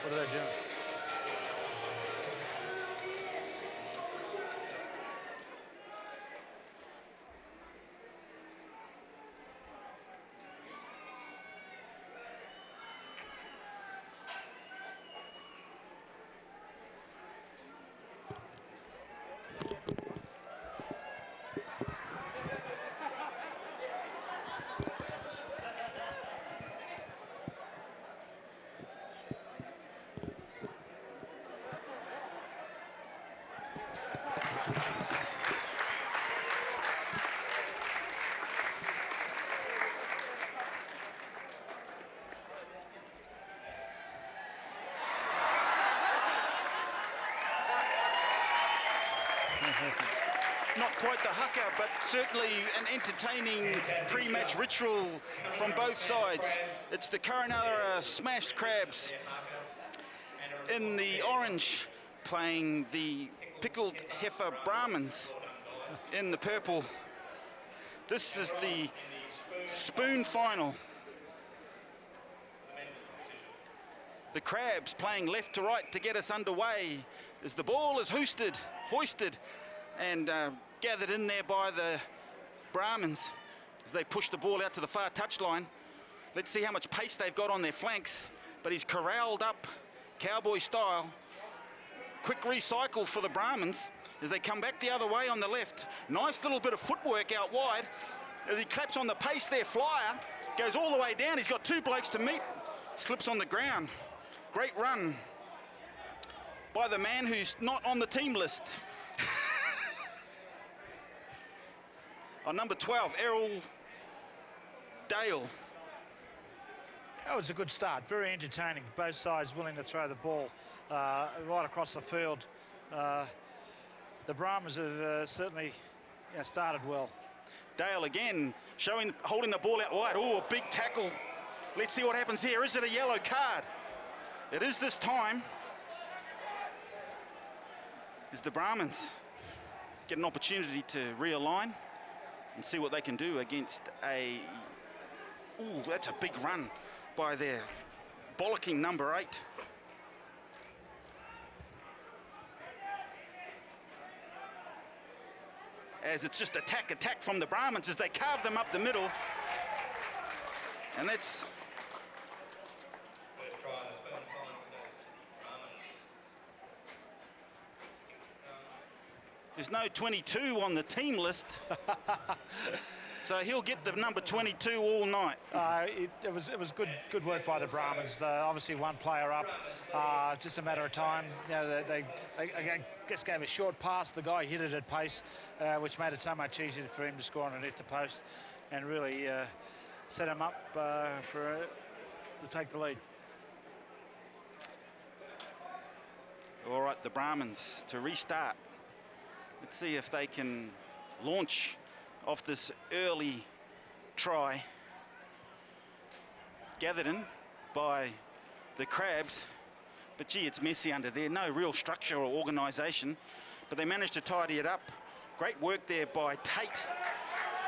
What are they doing? Not quite the haka, but certainly an entertaining pre-match ritual from both sides. It's the Marrara smashed crabs in the orange playing the pickled heifer Brahmins in the purple. This is the spoon final. The crabs playing left to right to get us underway as the ball is hoisted and gathered in there by the Brahmins as they push the ball out to the far touchline. Let's see how much pace they've got on their flanks, but he's corralled up cowboy style. Quick recycle for the Brahmins as they come back the other way on the left. Nice little bit of footwork out wide as he claps on the pace there. Flyer goes all the way down. He's got two blokes to meet, slips on the ground. Great run by the man who's not on the team list. On number 12, Errol Dale. That was a good start, very entertaining. Both sides willing to throw the ball right across the field. The Brahmins have certainly started well. Dale again holding the ball out wide. Oh, a big tackle. Let's see what happens here. Is it a yellow card? It is this time. As the Brahmins get an opportunity to realign and see what they can do against that's a big run by their bollocking number 8. As it's just attack from the Brahmins as they carve them up the middle. And that's... First try on the spoon final goes to the Brahmins. There's no 22 on the team list. So he'll get the number 22 all night. It was good work by the Brahmins. Obviously one player up, just a matter of time. They just gave a short pass. The guy hit it at pace, which made it so much easier for him to score underneath the post and really set him up to take the lead. All right, the Brahmins to restart. Let's see if they can launch off this early try. Gathered in by the Crabs. But gee, it's messy under there. No real structure or organisation. But they managed to tidy it up. Great work there by Tate.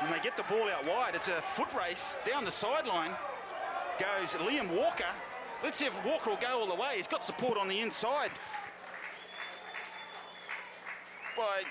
When they get the ball out wide, it's a foot race. Down the sideline goes Liam Walker. Let's see if Walker will go all the way. He's got support on the inside by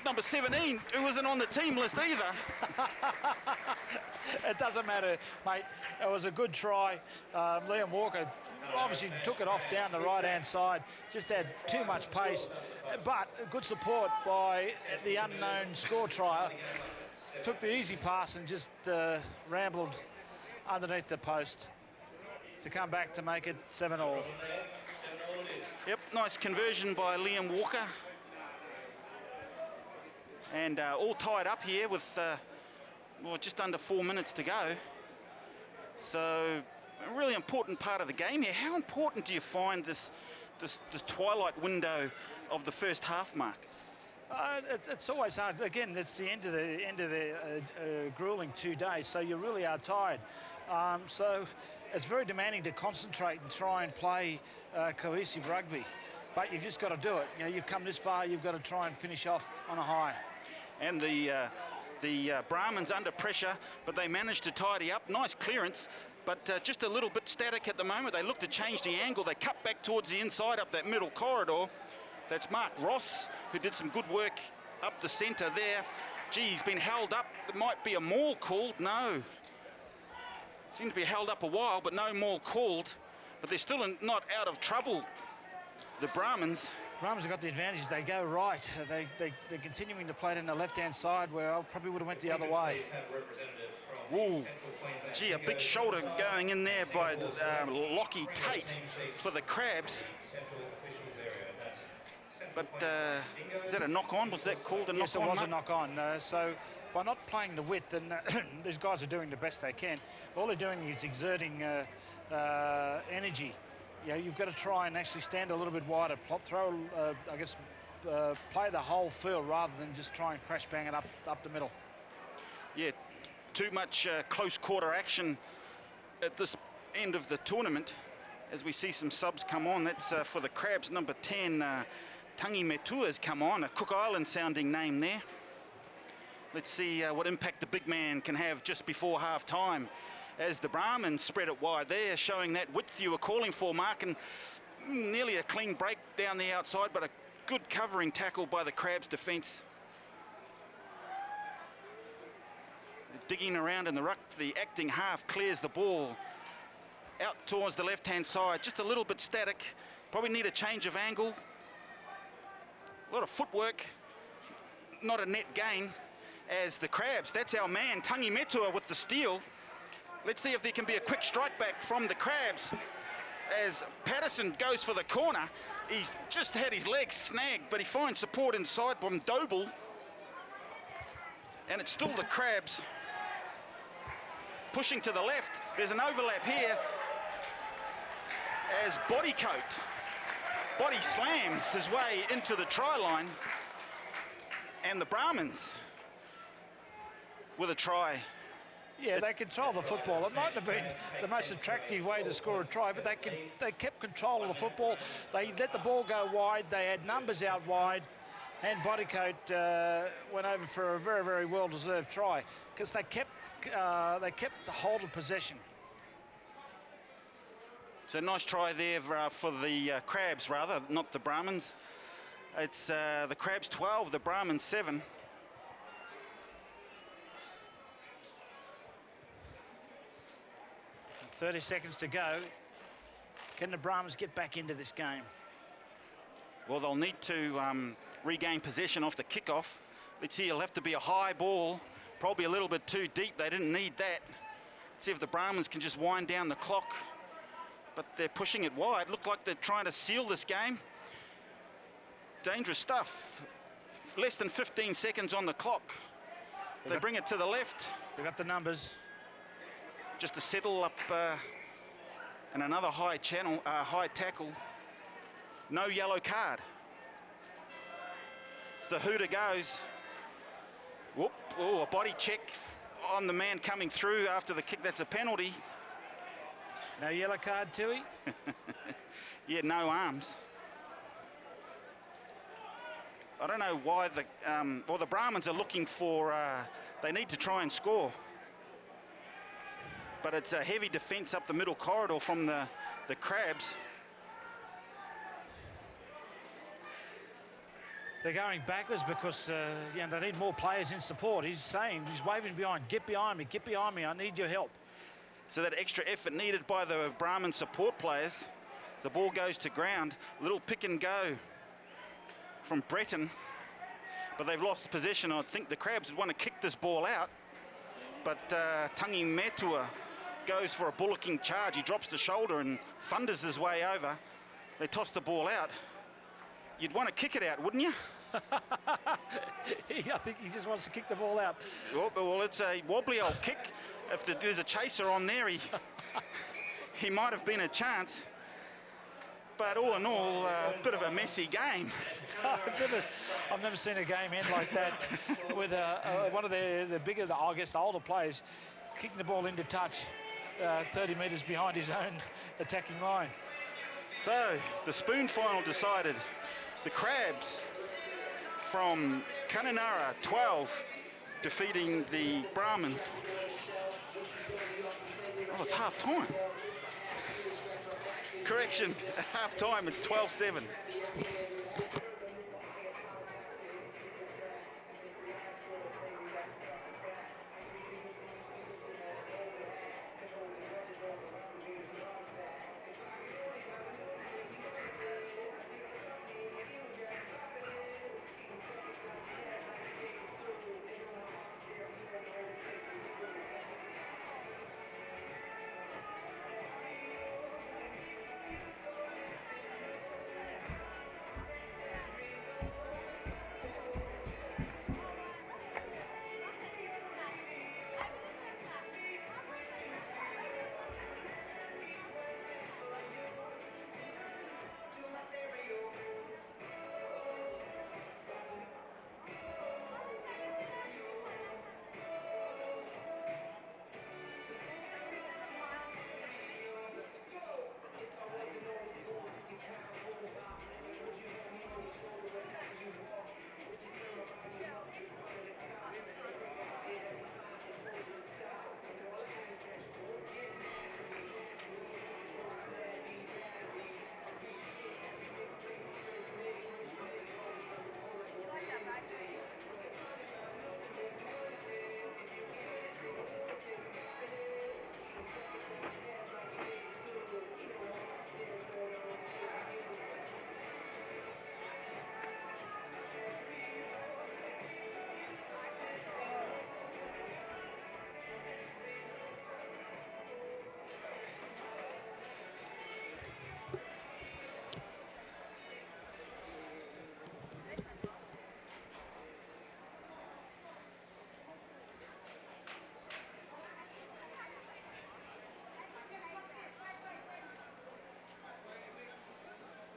number 17, who wasn't on the team list either. It doesn't matter, mate. It was a good try. Liam Walker obviously took it off down the right-hand side, just had too much pace, but good support by the unknown score trier. Took the easy pass and just rambled underneath the post to come back to make it 7-all. Yep, nice conversion by Liam Walker. And all tied up here with just under 4 minutes to go. So a really important part of the game here. How important do you find this twilight window of the first half, Mark? It's always hard. Again, it's the end of the grueling 2 days, so you really are tired. So it's very demanding to concentrate and try and play cohesive rugby. But you've just got to do it. You know, you've come this far, you've got to try and finish off on a high. And the Brahmins under pressure, but they managed to tidy up. Nice clearance. but just a little bit static at the moment. They look to change the angle. They cut back towards the inside up that middle corridor. That's Mark Ross, who did some good work up the centre there. Gee, he's been held up. There might be a maul called. No. Seemed to be held up a while, but no maul called. But they're still not out of trouble, the Brahmins. Brahmins have got the advantage. They go right. They're continuing to play it in the left-hand side, where I probably would have went the other way. Ooh, gee, a big shoulder going in there by Lockie Tate for the Crabs. But is that a knock-on? Was that called a knock-on? Yes, it was a knock-on. So by not playing the width, and these guys are doing the best they can. All they're doing is exerting energy. You know, you've got to try and actually stand a little bit wider, throw, I guess, play the whole field rather than just try and crash bang it up the middle. Yeah, too much close quarter action at this end of the tournament as we see some subs come on. That's for the Crabs, number 10, Tangi Metua's come on, a Cook Island sounding name there. Let's see what impact the big man can have just before half time as the Brahmins spread it wide there, showing that width you were calling for, Mark, and nearly a clean break down the outside, but a good covering tackle by the Crabs defence. Digging around in the ruck, the acting half clears the ball out towards the left-hand side, just a little bit static, probably need a change of angle. A lot of footwork, not a net gain as the Crabs. That's our man, Tangi Metua with the steal. Let's see if there can be a quick strike back from the Crabs as Patterson goes for the corner. He's just had his legs snagged, but he finds support inside from Doble. And it's still the Crabs pushing to the left. There's an overlap here as body slams his way into the try line. And the Brahmins with a try. Yeah, they control the football. It might have been the most attractive way to score a try, but they kept control of the football. They let the ball go wide. They had numbers out wide, and Bodycote went over for a very, very well-deserved try because they kept the hold of possession. So nice try there for the Crabs, rather, not the Brahmins. It's the Crabs 12, the Brahmins 7. .30 seconds to go. Can the Brahmins get back into this game? Well, they'll need to regain possession off the kickoff. Let's see, it'll have to be a high ball, probably a little bit too deep. They didn't need that. Let's see if the Brahmins can just wind down the clock. But they're pushing it wide. Look like they're trying to seal this game. Dangerous stuff. Less than 15 seconds on the clock. They bring it to the left. They've got the numbers. Just to settle up and another high tackle. No yellow card. So the hooter goes. Whoop, oh, a body check on the man coming through after the kick. That's a penalty. No yellow card, Tui? Yeah, no arms. I don't know why the Brahmins are looking for, they need to try and score. But it's a heavy defence up the middle corridor from the Crabs. They're going backwards because you know, they need more players in support. He's waving behind, get behind me, I need your help. So that extra effort needed by the Brahmin support players. The ball goes to ground. Little pick and go from Breton. But they've lost possession. I think the Crabs would want to kick this ball out. But Tangi Metua goes for a bullocking charge. He drops the shoulder and thunders his way over. They toss the ball out. You'd want to kick it out, wouldn't you? I think he just wants to kick the ball out. Well, it's a wobbly old kick. If there's a chaser on there, he might have been a chance. But all in all, a bit of a messy game. I've never seen a game end like that with one of the bigger, I guess, the older players kicking the ball into touch 30 metres behind his own attacking line. So the spoon final decided. The Crabs from Kununurra 12, defeating the Brahmins. Oh, it's half time. Correction, at half time, it's 12-7.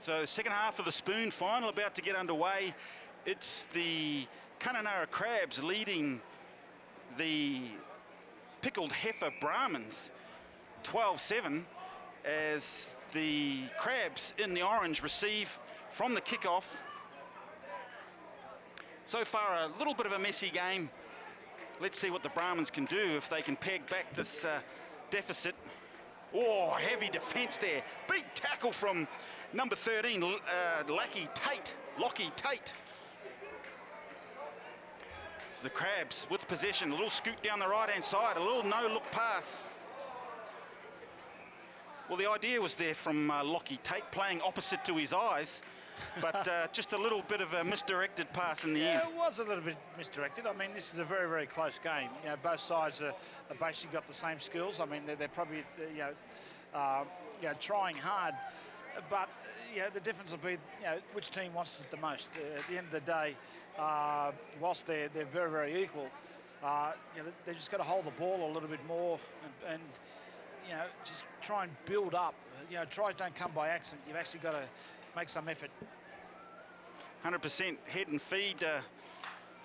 So second half of the Spoon final about to get underway. It's the Kununurra Crabs leading the Pickled Heifer Brahmins 12-7 as the Crabs in the orange receive from the kickoff. So far a little bit of a messy game. Let's see what the Brahmins can do if they can peg back this deficit. Oh, heavy defence there. Big tackle from number 13, Lockie Tate. So the Crabs with possession, a little scoot down the right-hand side, a little no-look pass. Well, the idea was there from Lockie Tate, playing opposite to his eyes, but just a little bit of a misdirected pass in the end. It was a little bit misdirected. I mean, this is a very, very close game. You know, both sides are basically got the same skills. I mean, they're probably, trying hard. But, the difference will be, which team wants it the most. At the end of the day, whilst they're very, very equal, they've just got to hold the ball a little bit more and just try and build up. Tries don't come by accident. You've actually got to make some effort. 100% head and feed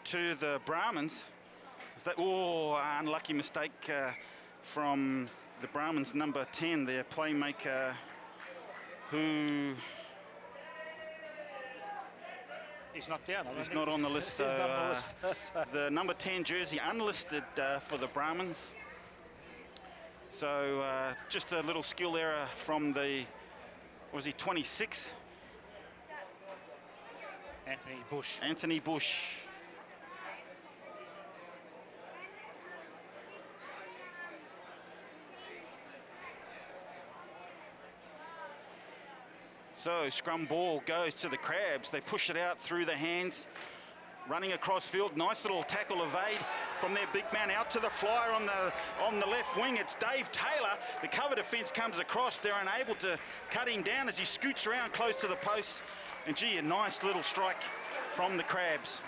to the Brahmins. Unlucky mistake from the Brahmins, number 10, their playmaker, who... He's not down. He's not on the list. He's not on the list. The number 10 jersey unlisted for the Brahmins. So just a little skill error from the, was he 26? Anthony Bush. So scrum ball goes to the Crabs. They push it out through the hands, running across field. Nice little tackle evade from their big man out to the flyer on the left wing. It's Dave Taylor. The cover defence comes across. They're unable to cut him down as he scoots around close to the post. And gee, a nice little strike from the Crabs.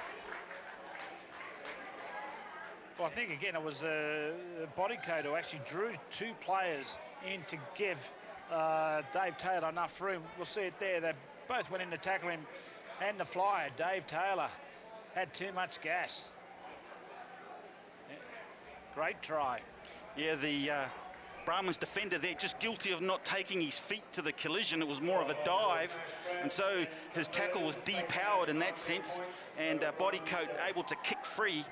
Well, I think again it was Bodycoat who actually drew two players in to give Dave Taylor enough room. We'll see it there. They both went in to tackle him, and the flyer, Dave Taylor, had too much gas. Yeah. Great try. Yeah, the Brahmins defender there just guilty of not taking his feet to the collision. It was more of a dive, and so his tackle was depowered in that sense, and Bodycoat able to kick free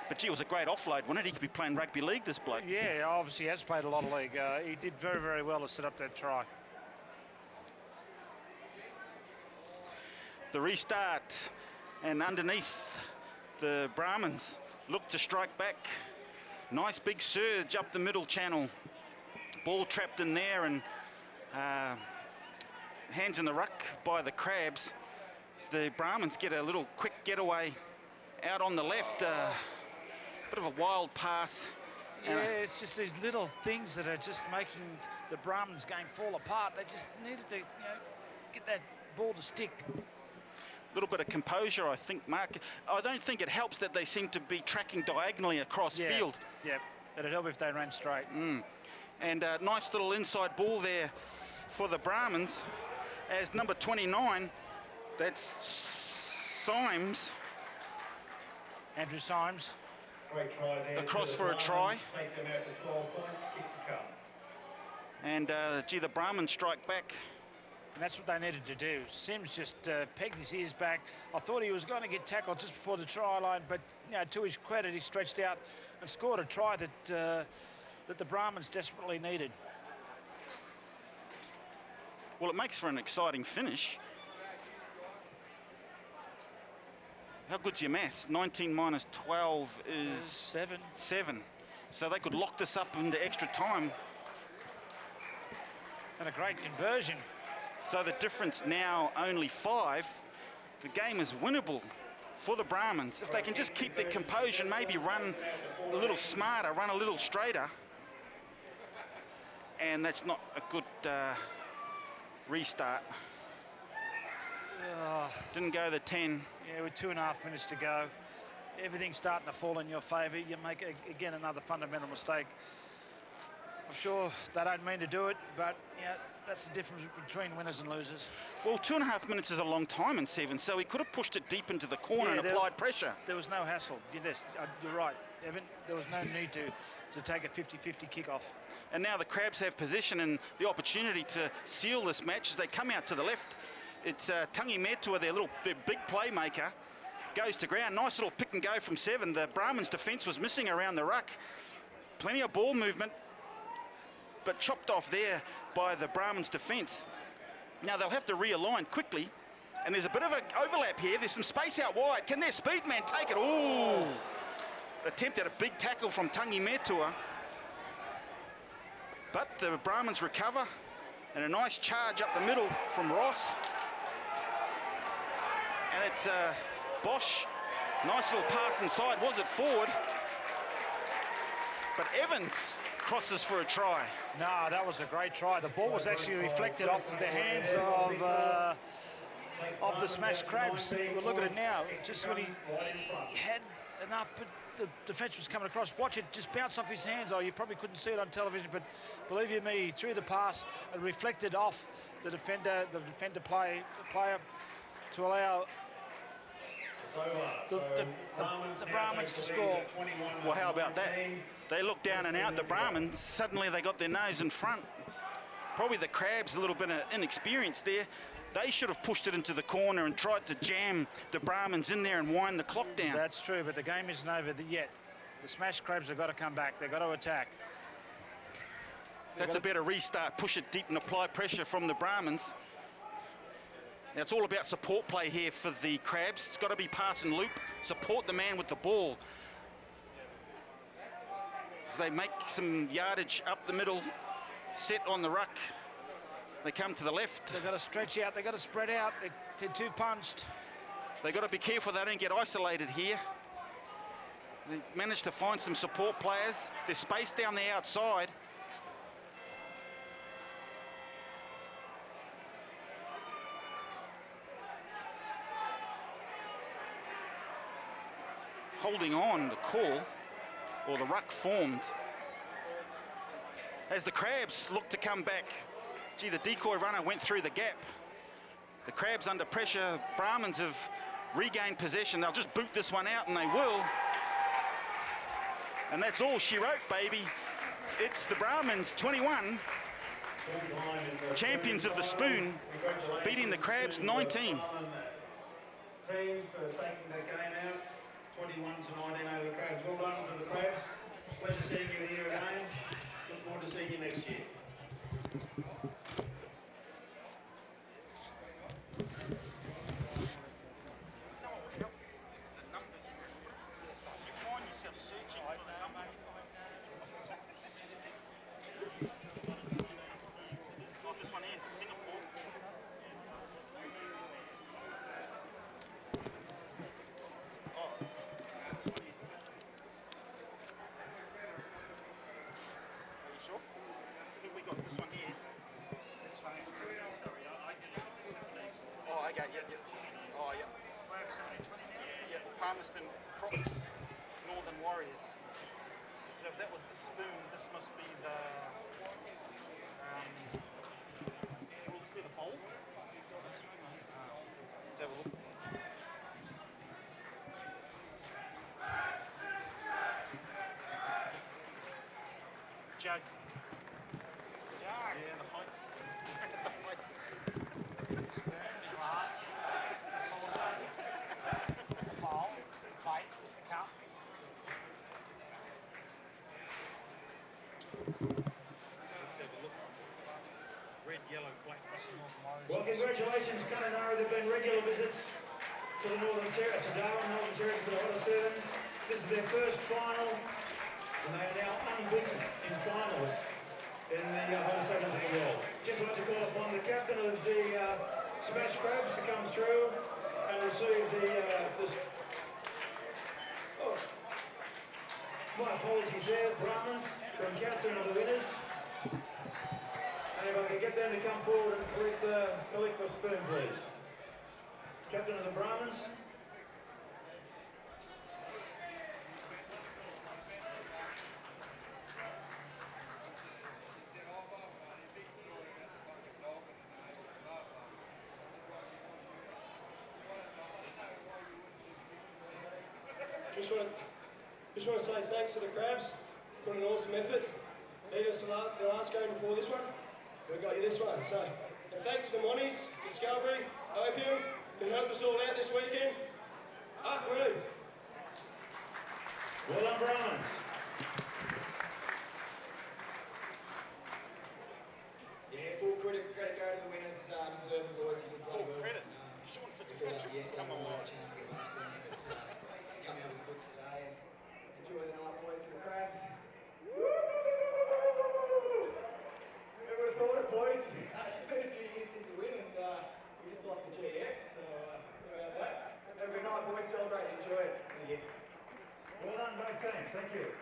But gee, it was a great offload, wasn't it? He could be playing rugby league, this bloke. Yeah, obviously he has played a lot of league. He did very, very well to set up that try. The restart, and underneath, the Brahmins look to strike back. Nice big surge up the middle channel. Ball trapped in there, and hands in the ruck by the Crabs. The Brahmins get a little quick getaway out on the left. Bit of a wild pass. Yeah, it's just these little things that are just making the Brahmins game fall apart. They just needed to, get that ball to stick. A little bit of composure, I think, Mark. I don't think it helps that they seem to be tracking diagonally across field. Yeah, it'd help if they ran straight. And a nice little inside ball there for the Brahmins as number 29, that's Symes. Andrew Symes. Great try there. Across for a try. Takes him out to 12 points, kick to come. And gee, the Brahmins strike back. And that's what they needed to do. Sims just pegged his ears back. I thought he was going to get tackled just before the try line, but to his credit, he stretched out and scored a try that that the Brahmins desperately needed. Well, it makes for an exciting finish. How good's your maths? 19 minus 12 is 7. 7. So they could lock this up into extra time. And a great conversion. So the difference now only 5. The game is winnable for the Brahmins. If they can just keep their composure and maybe run a little smarter, run a little straighter. And that's not a good restart. Didn't go the 10. Yeah, with 2.5 minutes to go. Everything's starting to fall in your favour. You make, again, another fundamental mistake. I'm sure they don't mean to do it, but that's the difference between winners and losers. Well, 2.5 minutes is a long time in 7, so he could have pushed it deep into the corner and applied pressure. There was no hassle. You're right, Evan. There was no need to take a 50-50 kickoff. And now the Crabs have possession and the opportunity to seal this match as they come out to the left. It's Tangi Metua, their big playmaker, goes to ground. Nice little pick and go from 7. The Brahmins' defence was missing around the ruck. Plenty of ball movement, but chopped off there by the Brahmins' defence. Now they'll have to realign quickly, and there's a bit of an overlap here. There's some space out wide. Can their speed man take it? Ooh! Attempt at a big tackle from Tangi Metua. But the Brahmins recover, and a nice charge up the middle from Ross. And it's Bosch. Nice little pass inside. Was it forward? But Evans crosses for a try. No, that was a great try. The ball was actually reflected off the hands of the smashed Crabs. We'll look at it now. Just when he had enough, but the defence was coming across. Watch it just bounce off his hands. Oh, you probably couldn't see it on television, but believe you me, through the pass, it reflected off the defender player to allow the Brahmins to score. Well, how about that? They look down and out. The Brahmins, suddenly they got their nose in front. Probably the Crabs a little bit of inexperience there. They should have pushed it into the corner and tried to jam the Brahmins in there and wind the clock down. That's true, but the game isn't over yet. The smash Crabs have got to come back. They've got to attack. That's a better restart. Push it deep and apply pressure from the Brahmins. Now, it's all about support play here for the Crabs. It's got to be pass and loop. Support the man with the ball. As they make some yardage up the middle, set on the ruck. They come to the left. They've got to stretch out. They've got to spread out. They're too punched. They've got to be careful they don't get isolated here. They managed to find some support players. They're spaced down the outside. Holding on the call, or the ruck formed. As the Crabs look to come back, gee, the decoy runner went through the gap. The Crabs under pressure. Brahmins have regained possession. They'll just boot this one out, and they will. And that's all she wrote, baby. It's the Brahmins 21, champions of the spoon, beating the Crabs 19. Team for taking that game out. 21 to 19 over the Crabs. Well done to the Crabs. Pleasure seeing you here again. Look forward to seeing you next year. Palmerston Crocs, Northern Warriors. So if that was the spoon, this must be the, will this be the bowl? Let's have a look. Jug. Yeah, the heights. The heights. Spoon, glass, saucer, a bowl, plate, cup. Let's have a look. Red, yellow, black. Well, congratulations, Kununurra. They've been regular visits to the Northern Territory, to Darwin, Northern Territory for the Hotter Sevens. This is their first final, and they are now unbeaten in finals in the Hotter Sevens of the world. Just like to call upon the captain of the Smash Crabs to come through and receive my apologies there, Brahmins from Catherine are the winners. And if I could get them to come forward and collect the spoon, please. Captain of the Brahmins. Just want to say thanks to the Crabs. Put an awesome effort. Beat us the last game before this one. We got you this one. So, and thanks to Monty's, Discovery, Opium, who helped us all out this weekend. Woo! Well done, Brahmins. Yeah, full credit go to the winners. Deserving boys, you did bloody well. Credit. Sean Fitzpatrick. Yesterday, I had a chance to get back there, but come out with the goods today. Enjoy the night, boys, to the Crabs. Woo! Who would have thought it, boys? It's been a few years since a win, and we just lost the GF, so about that. Have a good night, boys. Celebrate, enjoy it. Thank you. Well done, both teams. Thank you.